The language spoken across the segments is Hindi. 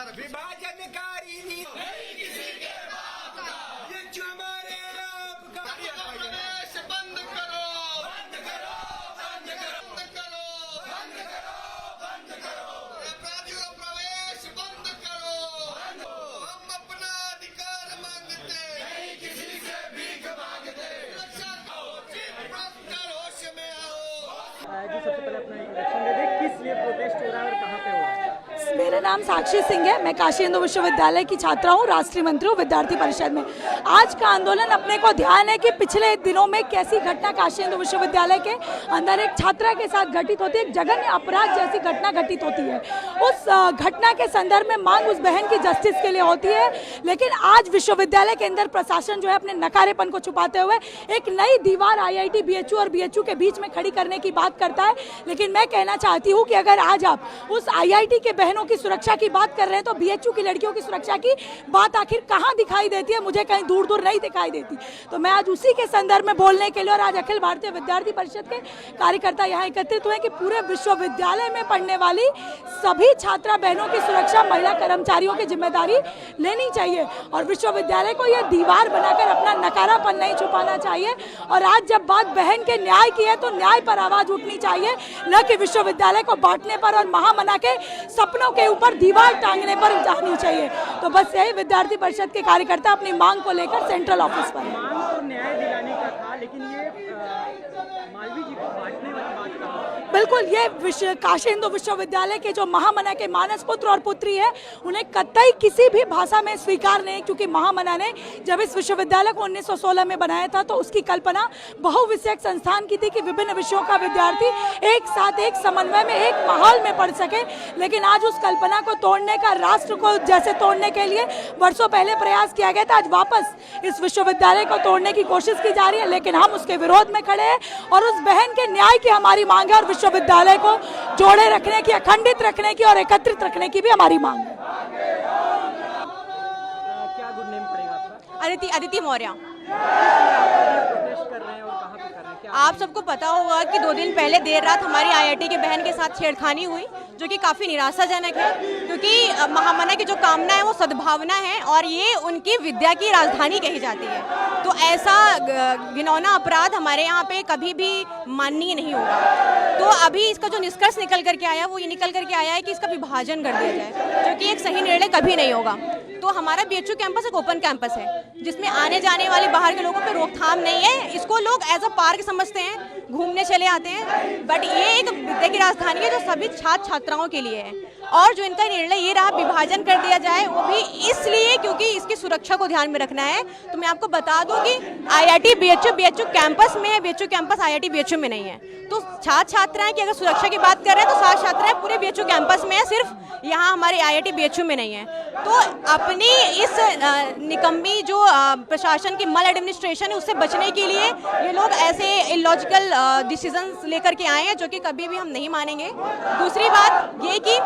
विभाजनकारी नीति ये जो हमारे आपका प्रवेश बंद करो, बंद करो, बंद करो, बंद करो, बंद करो, बंद करो, अपराधियों का प्रवेश बंद करो। हम अपना अधिकार मांगते, नहीं किसी से भीख मांगते। सुरक्षा प्रॉपर होश में आओ। जी सबसे पहले अपना इंट्रोडक्शन दे दें, किस लिए प्रोटेस्ट हो रहा है और कहाँ पे हो रहा है? मेरा नाम साक्षी सिंह है। मैं काशी हिंदू विश्वविद्यालय की छात्रा हूँ, राष्ट्रीय मंत्री हूँ विद्यार्थी परिषद में। आज का आंदोलन अपने को ध्यान है कि पिछले दिनों में कैसी घटना काशी हिंदू विश्वविद्यालय के अंदर एक छात्रा के साथ घटित होती है, एक जघन्य अपराध जैसी घटना घटित होती है। उस घटना के संदर्भ में मांग उस बहन की जस्टिस के लिए होती है, लेकिन आज विश्वविद्यालय के अंदर प्रशासन जो है अपने नकारेपन को छुपाते हुए एक नई दीवार IIT BHU और BHU के बीच में खड़ी करने की बात करता है। लेकिन मैं कहना चाहती हूँ कि अगर आज आप उस IIT के बहनों की सुरक्षा की बात कर रहे हैं तो BHU की लड़कियों की सुरक्षा की बात आखिर कहाँ दिखाई देती है? मुझे कहीं दूर दूर नहीं दिखाई देती। तो मैं आज उसी के संदर्भ में बोलने के लिए और आज अखिल भारतीय विद्यार्थी परिषद के कार्यकर्ता यहाँ एकत्रित हुए कि पूरे विश्वविद्यालय में पढ़ने वाली सभी छात्रा बहनों की सुरक्षा महिला कर्मचारियों की जिम्मेदारी लेनी चाहिए और विश्वविद्यालय को यह दीवार बनाकर अपना नकारापन नहीं छुपाना चाहिए। और आज जब बात बहन के न्याय की है तो न्याय पर आवाज उठनी चाहिए, न कि विश्वविद्यालय को बांटने पर और महामना के सपनों के ऊपर दीवार टांगने पर जानी चाहिए। तो बस यही विद्यार्थी परिषद के कार्यकर्ता अपनी मांग को लेकर सेंट्रल ऑफिस पर हैं। मांग तो न्याय दिलाने का था, लेकिन ये मालवी जी को बांटने वाली बात कहा। बिल्कुल, ये काशी हिंदू विश्वविद्यालय के जो महामना के मानस पुत्र और पुत्री है उन्हें कतई किसी भी भाषा में स्वीकार नहीं, क्योंकि महामना ने जब इस विश्वविद्यालय को 1916 में बनाया था तो उसकी कल्पना बहुविषयक संस्थान की थी कि विभिन्न विषयों का विद्यार्थी एक साथ एक समन्वय में एक माहौल में पढ़ सके। लेकिन आज उस कल्पना को तोड़ने का, राष्ट्र को जैसे तोड़ने के लिए वर्षों पहले प्रयास किया गया था, आज वापस इस विश्वविद्यालय को तोड़ने की कोशिश की जा रही है। लेकिन हम उसके विरोध में खड़े हैं और उस बहन के न्याय की हमारी मांग है और विश्वविद्यालय को जोड़े रखने की, अखंडित रखने की और एकत्रित रखने की भी हमारी मांग है। क्या गुड नेम पड़ेगा आपका? अदिति मौर्य। प्रोटेस्ट कर रहे हैं और कहाँ पे कर रहे हैं? क्या आप सबको पता होगा कि 2 दिन पहले देर रात हमारी IIT की बहन के साथ छेड़खानी हुई, जो कि काफ़ी निराशाजनक है, क्योंकि महामना की जो कामना है वो सद्भावना है और ये उनकी विद्या की राजधानी कही जाती है। तो ऐसा घिनौना अपराध हमारे यहाँ पे कभी भी माननीय नहीं होगा। तो अभी इसका जो निष्कर्ष निकल करके आया वो ये निकल करके आया है कि इसका विभाजन कर दिया जाए, जो कि एक सही निर्णय कभी नहीं होगा। तो हमारा BHU कैंपस एक ओपन कैंपस है जिसमें आने जाने वाले बाहर के लोगों पे रोकथाम नहीं है। इसको लोग एज अ पार्क समझते हैं, घूमने चले आते हैं, बट ये एक विद्या की राजधानी है जो सभी छात्र छात्राओं के लिए है। और जो इनका निर्णय ये रहा विभाजन कर दिया जाए, वो भी इसलिए क्योंकि इसकी सुरक्षा को ध्यान में रखना है। तो मैं आपको बता दूं कि IIT BHU कैंपस में है, BHU कैंपस IIT BHU में नहीं है। तो छात्र छात्राएं की अगर सुरक्षा की बात कर रहे हैं तो छात्र छात्राएं पूरे BHU कैंपस में है, सिर्फ यहाँ हमारे IIT BHU में नहीं है। तो अपनी इस निकम्मी जो प्रशासन की मल एडमिनिस्ट्रेशन है उससे बचने के लिए ये लोग ऐसे इलॉजिकल डिसीजंस लेकर के आए हैं, जो कि कभी भी हम नहीं मानेंगे। दूसरी बात ये कि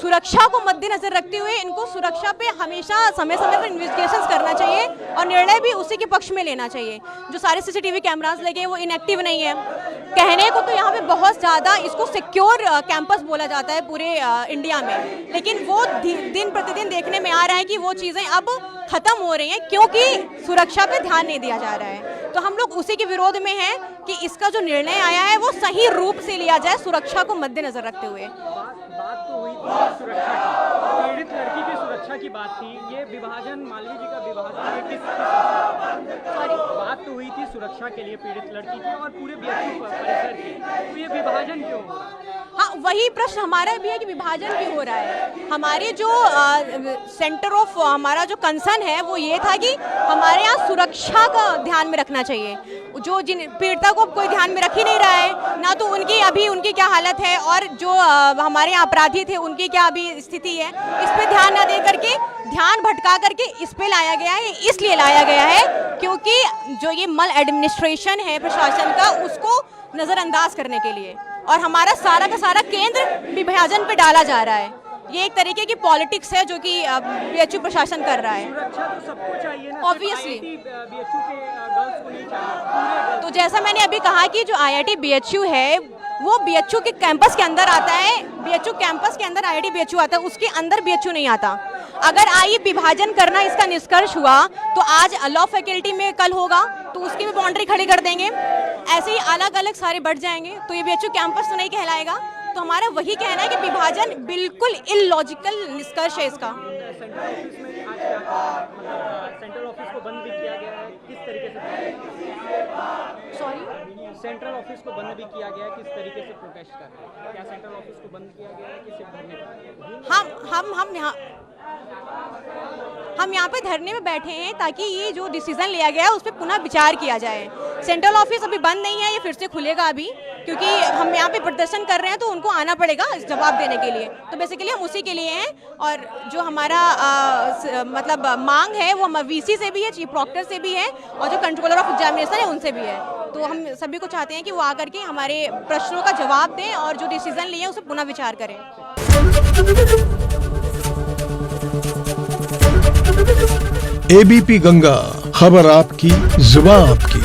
सुरक्षा को मद्देनजर रखते हुए इनको सुरक्षा पे हमेशा समय समय पर इन्वेस्टिगेशंस करना चाहिए और निर्णय भी उसी के पक्ष में लेना चाहिए। जो सारे CCTV कैमरास लगे हैं वो इनएक्टिव नहीं है। कहने को तो यहाँ पे बहुत ज़्यादा इसको सिक्योर कैंपस बोला जाता है पूरे इंडिया में, लेकिन वो दिन प्रतिदिन देखने में आ रहा है कि वो चीज़ें अब खत्म हो रही हैं क्योंकि सुरक्षा पे ध्यान नहीं दिया जा रहा है। तो हम लोग उसी के विरोध में हैं कि इसका जो निर्णय आया है वो सही रूप से लिया जाए, सुरक्षा को मद्देनजर रखते हुए। बात तो हुई थी सुरक्षा की, पीड़ित लड़की की सुरक्षा की बात थी। ये विभाजन, मालवी जी का विभाजन, ये सॉरी, बात तो हुई थी सुरक्षा के लिए पीड़ित लड़की की और पूरे BHU परिसर की, तो ये विभाजन क्यों हो रहा है? हाँ, वही प्रश्न हमारा भी है कि विभाजन क्यों हो रहा है। हमारी जो सेंटर ऑफ हमारा जो कंसर्न है वो ये था कि हमारे यहाँ सुरक्षा का ध्यान में रखना चाहिए। जो जिन पीड़िता को कोई ध्यान में रख ही नहीं रहा है, ना तो उनकी क्या हालत है और जो हमारे यहाँ अपराधी थे उनकी क्या अभी स्थिति है, इस पे ध्यान न दे करके, ध्यान भटका करके इस पे लाया गया है। इसलिए लाया गया है क्योंकि जो ये मल एडमिनिस्ट्रेशन है प्रशासन का, उसको नज़रअंदाज करने के लिए, और हमारा सारा का सारा केंद्र विभाजन पे डाला जा रहा है। ये एक तरीके की पॉलिटिक्स है जो कि BHU प्रशासन कर रहा है। सुरक्षा तो सबको चाहिए ना, Obviously। BHU के गर्ल्स को नहीं चाहिए। तो जैसा मैंने अभी कहा कि जो IIT BHU है वो बीएचयू के कैंपस के अंदर आता है, बीएचयू कैंपस के अंदर आईआईटी बीएचयू आता है, उसके अंदर बीएचयू नहीं आता। अगर आई विभाजन करना इसका निष्कर्ष हुआ तो आज लॉ फैकल्टी में कल होगा तो उसकी भी बाउंड्री खड़ी कर देंगे, ऐसे ही अलग अलग सारे बढ़ जाएंगे, तो ये बीएचयू कैंपस तो नहीं कहलाएगा। तो हमारा वही कहना है कि विभाजन बिल्कुल इलॉजिकल निष्कर्ष है इसका। सेंट्रल ऑफिस को बंद भी किया गया है, किस तरीके से? सॉरी, सेंट्रल ऑफिस को बंद भी किया गया है, किस तरीके से प्रोटेस्ट कर रहे हैं? क्या सेंट्रल ऑफिस को बंद किया गया है कि सिर्फ धरने पर? हम यहाँ पे धरने में बैठे हैं ताकि ये जो डिसीजन लिया गया है उस पर पुनः विचार किया जाए। सेंट्रल ऑफिस अभी बंद नहीं है, ये फिर से खुलेगा अभी, क्योंकि हम यहाँ पे प्रदर्शन कर रहे हैं तो उनको आना पड़ेगा जवाब देने के लिए। तो बेसिकली हम उसी के लिए हैं, और जो हमारा मतलब मांग है वो वीसी से भी है, चीफ प्रॉक्टर से भी है, और जो कंट्रोलर ऑफ एग्जामिनेशन है उनसे भी है। तो हम सभी को चाहते हैं कि वो आकर के हमारे प्रश्नों का जवाब दें और जो डिसीजन लिए उस पर पुनः विचार करें। एबीपी गंगा, खबर आपकी, जुबान आपकी।